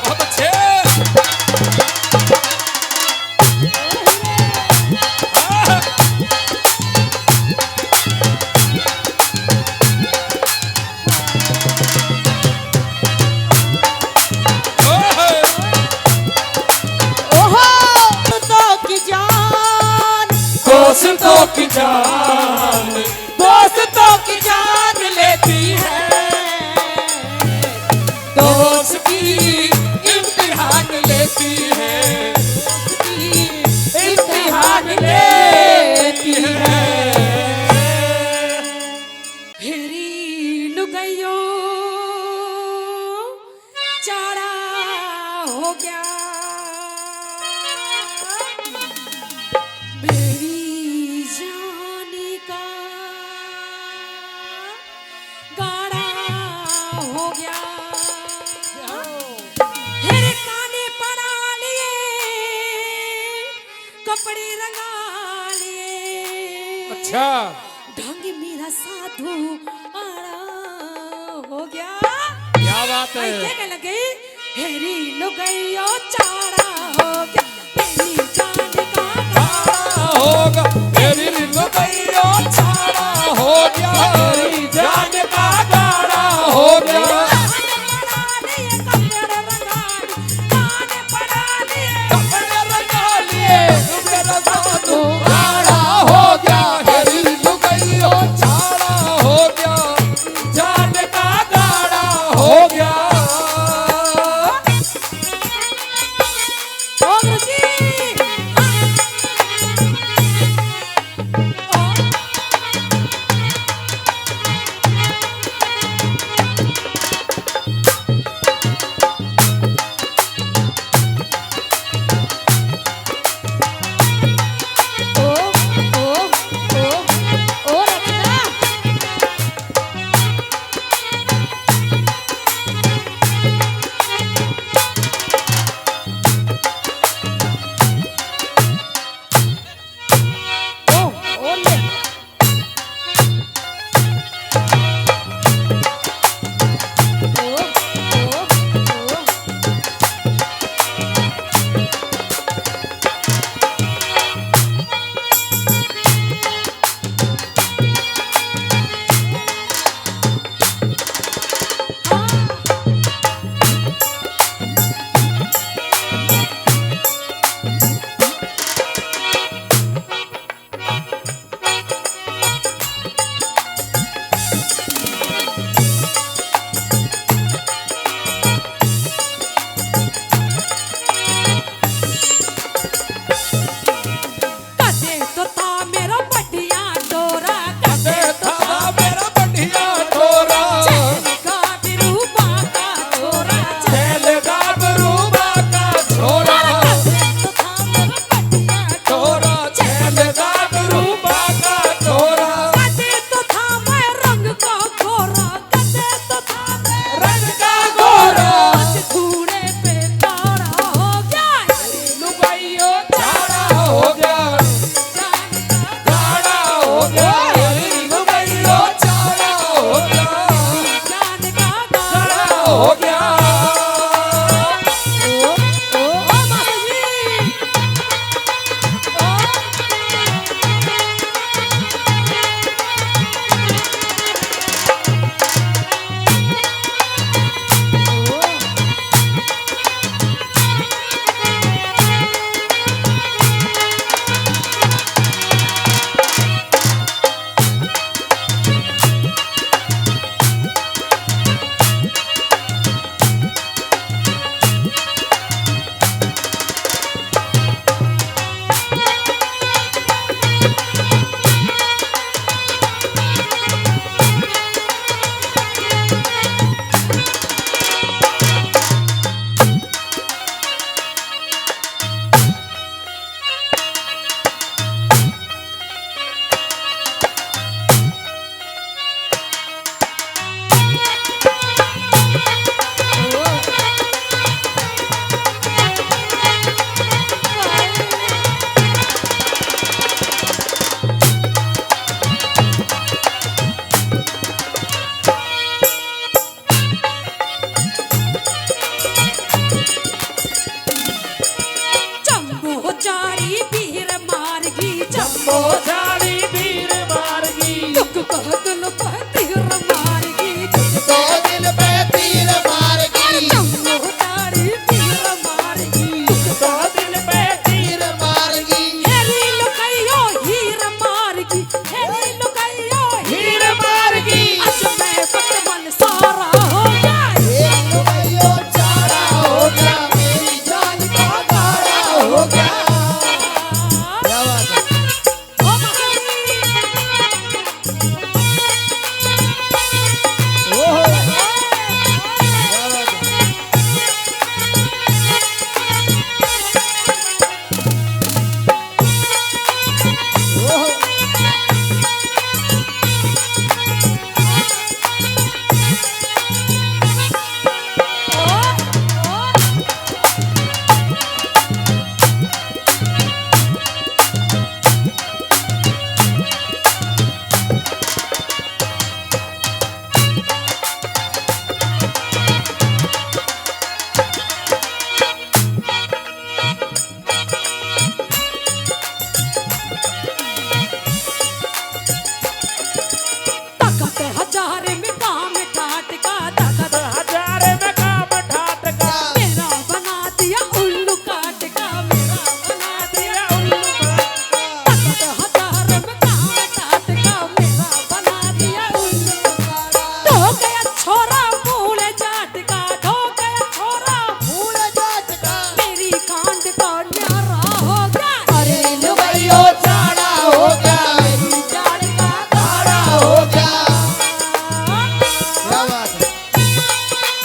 बहुत अच्छे। ओहो तो की जान, दोस्तों की जान, दोस्तों की जान लेती है, दोस्त की इम्तिहान लेती है, इम्तिहान लेती है। हेरी लुगाइयो चारा हो गया, मेरी जानी का गाड़ा हो गया। हेरे काने पड़ा लिए, कपड़े रंगा लिए। अच्छा ढंग मेरा साधु आड़ा हो गया। क्या बात है। ऐसे क्या लगे हेरी लुगाइयो चारा हो गया, मेरी जान का गाड़ा होगा मेरी लुगाइयो छाड़ा हो गया, मेरी जान का गाड़ा हो गया। कपड़े रंगा लिए, काने पड़ा लिए, कपड़े रंगा लिए, मेरा साधु गाड़ा हो गया, मेरी लुगाइयो छाड़ा हो गया, जान का गाड़ा हो गया। ओ गुरुजी। छोरा मूल जाट का ढो गया छोरा फूल जात का मेरी कांड का न्यारा हो गया अरे लुगाइयो चाड़ा हो गया मेरी जाट का चाड़ा हो गया क्या बात है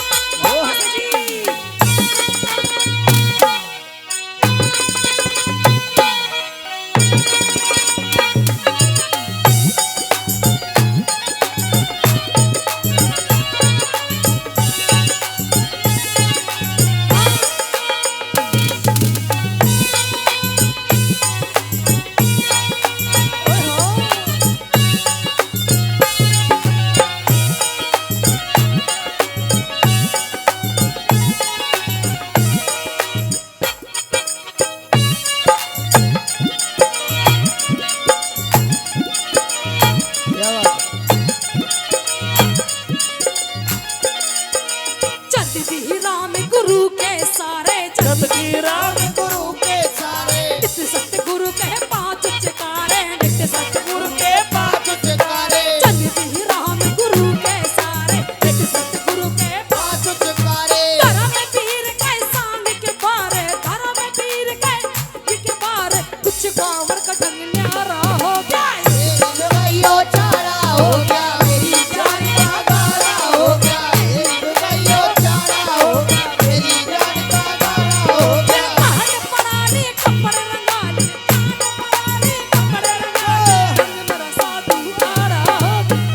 क्या बात चंदी राम गुरु के सारे चंदगी राम है गुरु के सारे नित्य सतगुरु के पांच चकारे नित्य सतगुरु के पांच चकारे चंदी राम गुरु के सारे नित्य सतगुरु के पांच चकारे धर्म वीर के सांग के बारे धर्म वीर के बारे कुछ गांवर का ढंग न्यारा हो गया लुगाइयो चाड़ा हो गया मेरी जान का गाड़ा हो गया लुगाइयो चाड़ा हो गया मेरी जान का गाड़ा हो गया कान पराली कपड़ रंगाली कान पराली कपड़ रंगाली रंग मेरा साधु आरा हो गया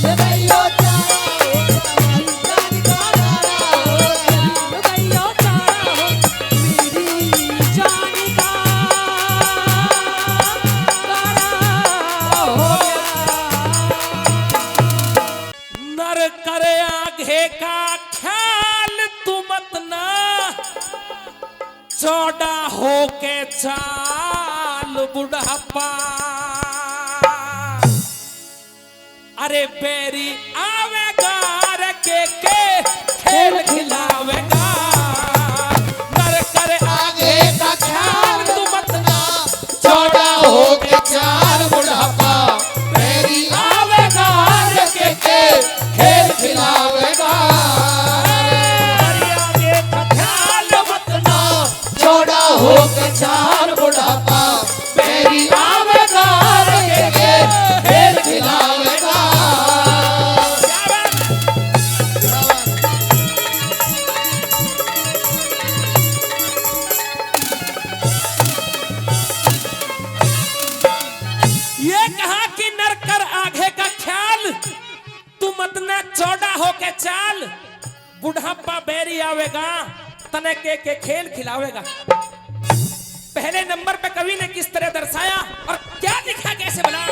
लुगाइयो चाड़ा हो गया मेरी जान का गाड़ा हो गया लुगाइयो चारा हो मेरी जान का गारा हो गया नर करे आगे का ख्याल तू मत ना चौड़ा हो के चाल बुढ़ापा अरे बेरी आवेगा रखे के खेल खिलावेगा नर करे आगे का ख्याल तू मत ना चौड़ा हो के चार बुढ़ापा मेरी आवेगा रखे के खेल खिलावेगा आगे का ख्याल मत ना चौड़ा हो के चार बुढ़ापा मेरी आवेगा रखे के खेल खिलावेगा ये कहा कि नर कर आगे का ख्याल तू मत ना चौड़ा हो के चाल बुढ़ापा बैरी आवेगा तने के खेल खिलावेगा पहले नंबर पे कवि ने किस तरह दर्शाया और क्या लिखा कैसे बना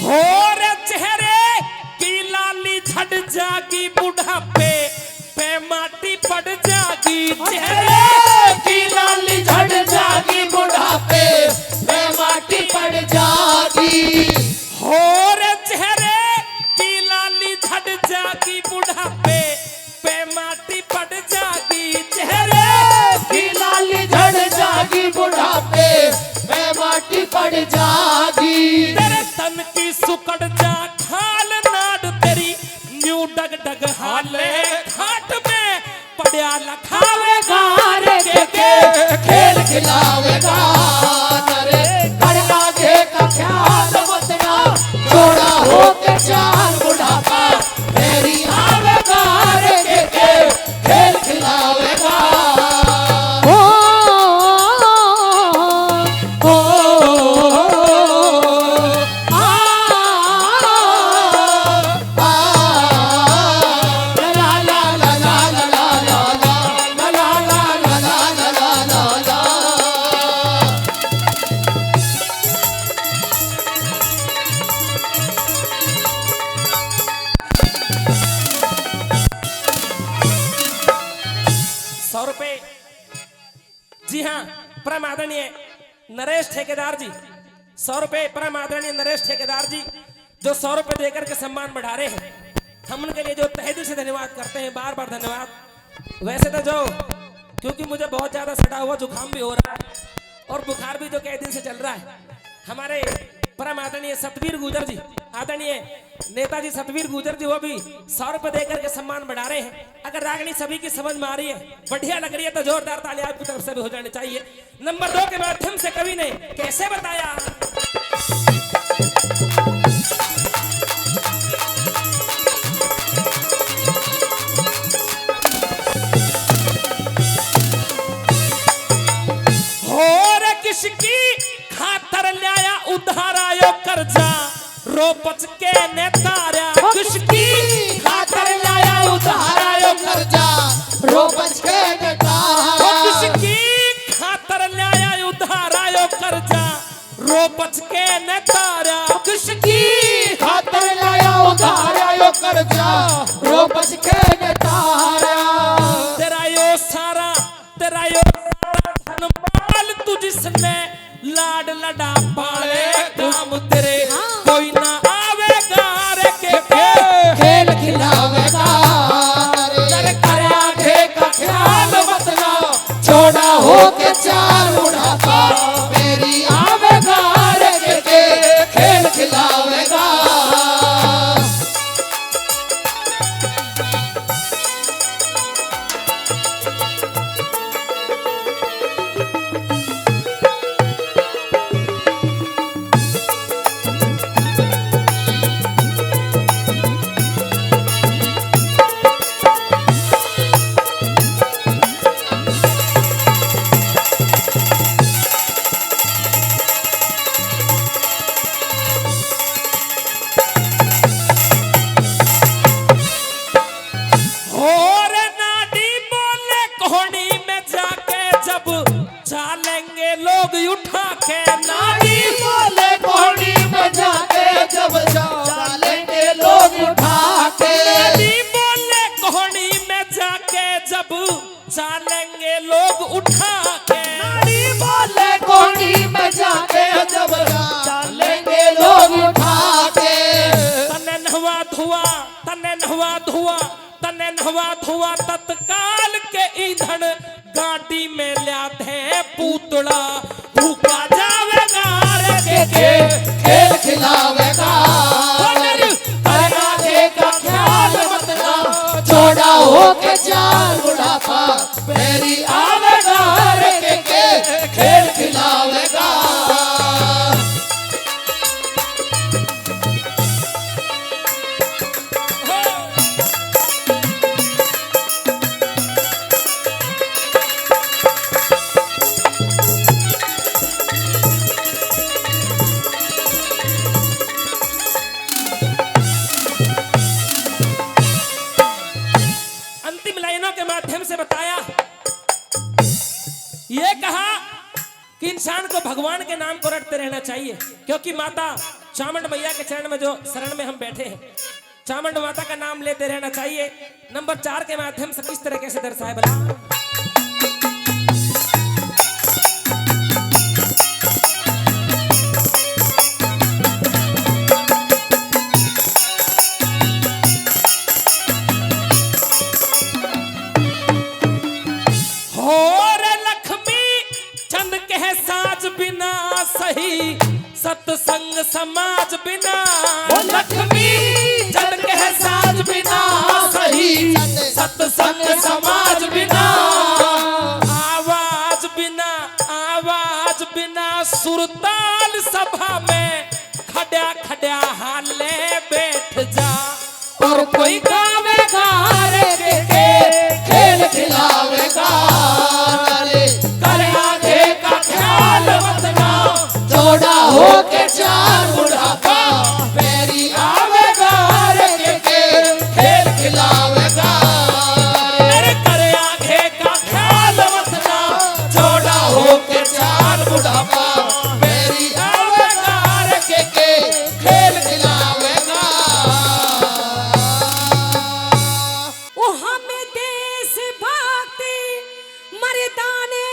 हो रे चेहरे की लाली झड़ जागी बुढ़ापे पे माटी पड़ जागी चेहरे की लाली झड़ जागी बुढ़ापे में माटी पड़ जागी हो रे चेहरे की लाली झड़ जागी बुढ़ापे पे माटी पड़ जागी चेहरे की लाली झड़ जागी बुढ़ापे में माटी पड़ जागी तेरे तन की सुकड़ जा खाल नाड तेरी न्यू डग डग हाले घाट में पड़या लखावेगा रे के खेल खिलावेगा नरे कर आगे का ख्याल मत ना चौड़ा हो के चार बुढ़ापा मेरी आवेगा रे के खेल खिलावेगा जी हाँ परम आदरणीय नरेश ठेकेदार जी 100 रुपए परम आदरणीय नरेश ठेकेदार जी जो 100 रुपए देकर के सम्मान बढ़ा रहे हैं हम उनके लिए जो तहे दिल से धन्यवाद करते हैं, बार बार धन्यवाद। वैसे तो जो क्योंकि मुझे बहुत ज्यादा सड़ा हुआ जुकाम भी हो रहा है और बुखार भी जो कई दिन से चल रहा है। हमारे परम आदरणीय सतवीर गुर्जर जी, आदरणीय नेताजी सतवीर गुर्जर जी, वो भी 100 रुपए देकर के सम्मान बढ़ा रहे हैं। अगर रागनी सभी की समझ में आ रही है, बढ़िया लग रही है, तो जोरदार ताली आपकी तरफ से भी हो जानी चाहिए। नंबर 2 के माध्यम से कवि ने कैसे बताया, किसकी खातर लाया उधारायो कर्जा, रो बच के ने तारा। किसकी खातर लाया उधारायो कर्जा, रो बच के ने तारा। किसकी खातर लाया उधारायो कर्जा, रो बच के ने तारा। किसकी खातर लाया उधारायो कर्जा, रो बच के ने तारा। तेरा यो सारा धन माल तू जिसने लाड लडा पाले काम तेरे, कोई ना आवेगा रे के खेल खिलावेगा रे। कर आगे का ख्याल बदला, छोड़ा हो के चार बुढ़ापा, मेरी आवेगा रे के खेल खिलावेगा। लोग उठा के नाड़ी बोले कोड़ी में जाके जब चालेंगे लोग उठा के। नाड़ी बोले कोहनी में जाके जब चालेंगे लोग उठा के। नाड़ी बोले कोड़ी में जाके जब चालेंगे लोग उठा के। तने नहवा धुआ, तने नहवा धुआ, तने नहवा धुआ, तत्काल के ईंधन गाड़ी में ल्याते पूतड़ा, भूखा जावेगा रे के खेल खिलावेगा। आगे का ख्याल मत ला, छोड़ा हो के चार बुढ़ापा, मेरी आवेगा रे के खेल खिलावेगा। अंतिम लाइनों के माध्यम से बताया, ये कहा कि इंसान को भगवान के नाम को रटते रहना चाहिए, क्योंकि माता चामुंड मैया के चरण में जो शरण में हम बैठे हैं, चामुंड माता का नाम लेते रहना चाहिए। नंबर 4 के माध्यम से किस तरीके से दर्शाए बला, सही सत्संग समाज बिना, लक्ष्मी जन के साज बिना सही सत्संग समाज बिना, आवाज बिना सुरताल सभा में खड़ा खड़ा हाले बैठ जा, और कोई गावेगा रे के खेल खिलावेगा। छोड़ा हो के चार बुढ़ापा, मेरी आवेगा रे के खेल खिलावेगा। करे आगे का ख्याल मत ना, छोड़ा हो के चार बुढ़ापा, मेरी आवेगा रे के खेल खिलावेगा। ओ हमें देश भक्ति मर्दाने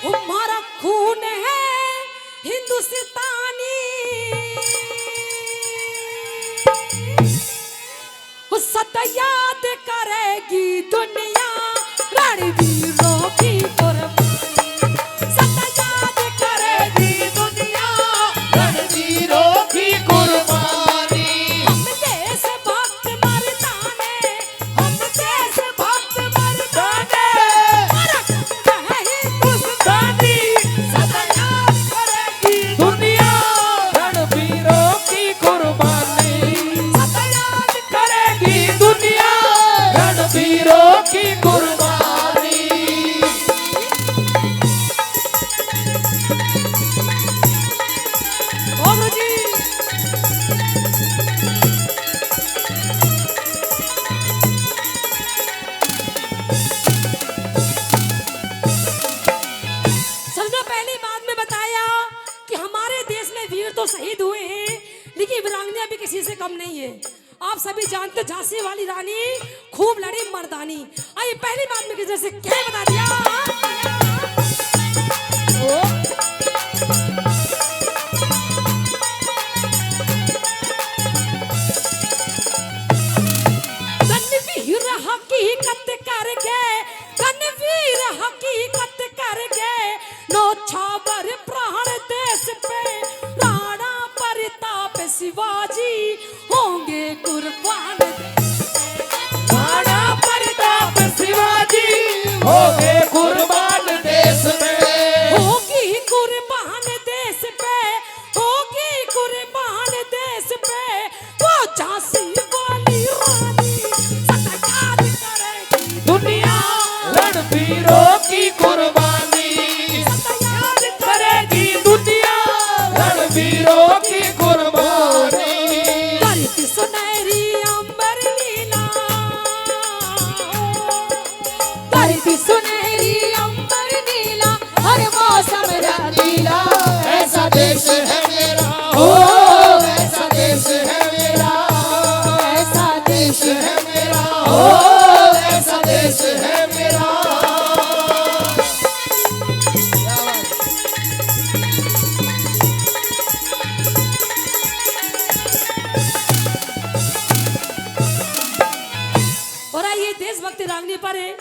हमारा खून है हिंदुस्तानी, सदा याद करेगी दुनिया रणवीरों की कुर्बानी सदा याद करेगी दुनिया। रणवीरों की कुर्बानी हम देशभक्त मर्दाने, हम देशभक्त मर्दाने, भारत है हिंदुस्तानी, सदा याद करेगी दुनिया रणवीरों की कुर्बानी सदा याद करेगी दुनिया रणवीरों की कुर्बानी। ओ गुरु जी। समझो पहली बात में बताया कि हमारे देश में वीर तो शहीद हुए हैं, लेकिन वीरांगना भी किसी से कम नहीं है। आप सभी जानते हो, झांसी वाली रानी खूब लड़ी मर्दानी। आइए पहली बात में किसी से क्या बता दिया। कनवीर हकीकत करके, कनवीर हकीकत करके, नौछावर प्राण देश पे, राणा प्रताप शिवाजी होंगे कुर्बान। राणा प्रताप शिवाजी हो गए कुर्बान देश में। होगी कुर्बान देश पे, होगी कुर्बान देश पे, वो झांसी वाली रानी सदा याद करेगी दुनिया रणवीरों की कुर्बानी सदा याद करेगी दुनिया रणवीरों की कुर्बानी। धरती सुनहरी अंबर नीला, धरती सुनहरी अंबर नीला, हर मौसम रंगीला ऐसा देश है मेरा ओ ऐसा देश है मेरा ऐसा देश है मेरा ओ ऐसा देश है मेरा। क्या बात है? और आइए देशभक्ति रांगने पर है।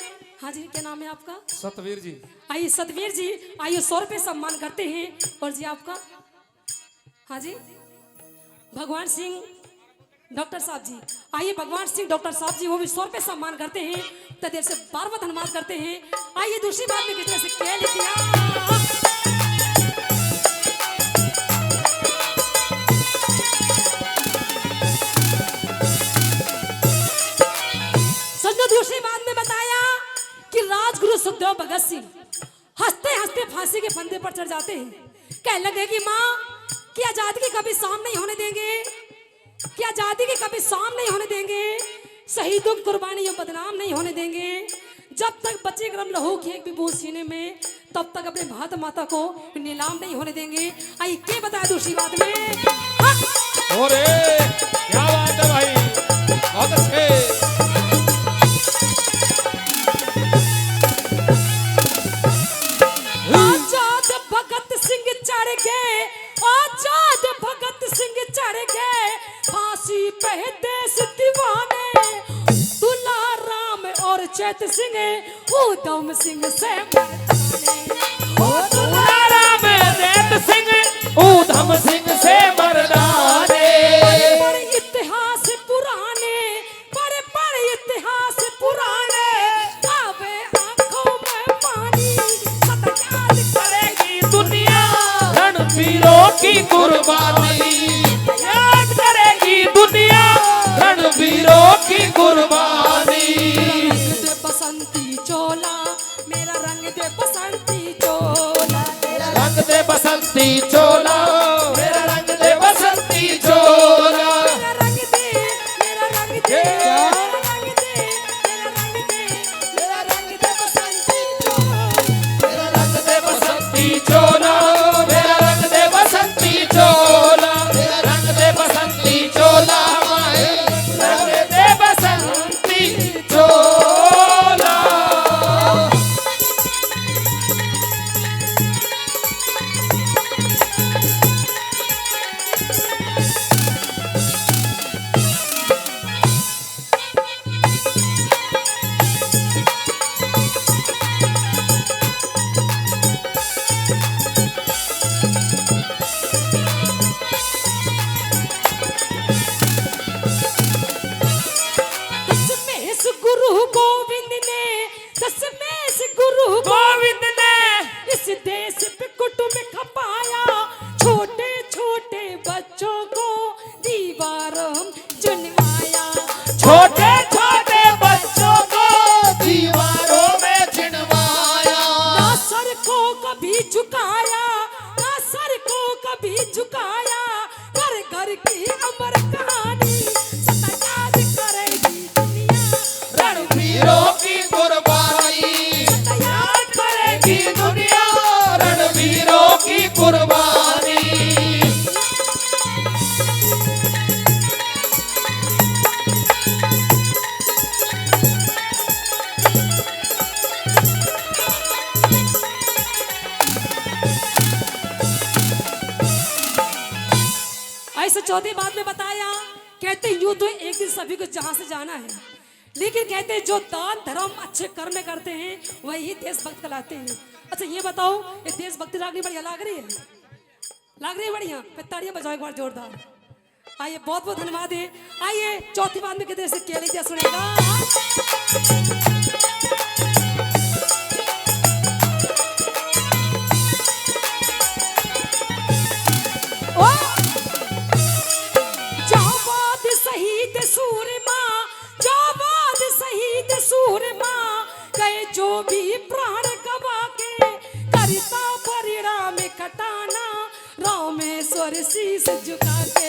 हाँ जी, क्या नाम है आपका? सतवीर जी। आइए सतवीर जी, आइए 100 रुपये सम्मान करते हैं। और जी आपका? हाँ जी, भगवान सिंह डॉक्टर साहब जी। आइए भगवान सिंह डॉक्टर साहब जी, वो भी 100 रुपये सम्मान करते हैं। तो देर से बार बार धन्यवाद करते हैं। आइए दूसरी बात में किस तरह से क्या लिख दिया। समझो दूसरी बात में बताया कि राजगुरु सुखदेव भगत सिंह हंसते हंसते फांसी के फंदे पर चढ़ जाते हैं। कहने लगे कि माँ, कि आजादी की कभी शाम नहीं होने देंगे, कि आजादी की कभी शाम नहीं होने देंगे, शहीदों की कुर्बानी हम बदनाम नहीं होने देंगे। जब तक बच्चे गरम लहू की एक भी बूंद सीने में, तब तक अपने भारत माता को नीलाम नहीं होने देंगे। आइए क्या बताया दूसरी बात में। हाँ। अरे क्या बात है भाई, बहुत अच्छे। आजाद भगत सिंह चढ़ गए, आजाद भगत सिंह चढ़ गए फांसी पे देश दीवाने। दुलाराम और चैत सिंह उधम सिंह से मर्दाने। दुलाराम चैत सिंह ऊधम सिंह से मर्दाने। पर इतिहास पुराने, पर इतिहास पुराने, आवे आंखों में पानी सदा याद करेगी दुनिया रणवीरों की कुर्बानी याद करेगी दुनिया रणवीरों की कुर्बानी। रंग दे बसंती चोला, मेरा रंग दे बसंती चोला, रंग दे बसंती चोला मेरा रंग दे बसंती चोला। मेरा रंग दे, मेरा रंग दे, मेरा रंग दे, मेरा रंग दे, मेरा रंग दे बसंती चोला। मेरा रंग दे बसंती चोला मेरा रंग दे बसंती चोला। मेरा रंग दे बसंती चोला माए रंग दे बसंती चोला। छोटे छोटे बच्चों को दीवारों में चिनवाया, ना सर को कभी झुकाया, ना सर को कभी झुकाया, घर घर की अमर कहानी सदा याद करेगी दुनिया, रणवीरों की कुर्बानी सदा याद करेगी की दुनिया, रणवीरों की कुर्बानी। ऐसे चौथी बात में बताया, कहते यूं तो एक दिन सभी को जहां से जाना है, लेकिन कहते जो दान धर्म अच्छे कर्म करते हैं वही देशभक्त कहलाते हैं। अच्छा ये बताओ, ये देशभक्ति लागनी बढ़िया लाग रही है? लाग रही है बढ़िया? फिर तालियां बजाओ एक बार जोरदार। आइए, बहुत बहुत धन्यवाद है। आइए चौथी बात में कहते क्या लिखा सुनेगा। जाबाद शहीद सूरमा, जाबाद शहीद सूरमा, गए जो भी प्राण गवा के, करता परिणाम कटाना, रामेश्वर शीश झुका के।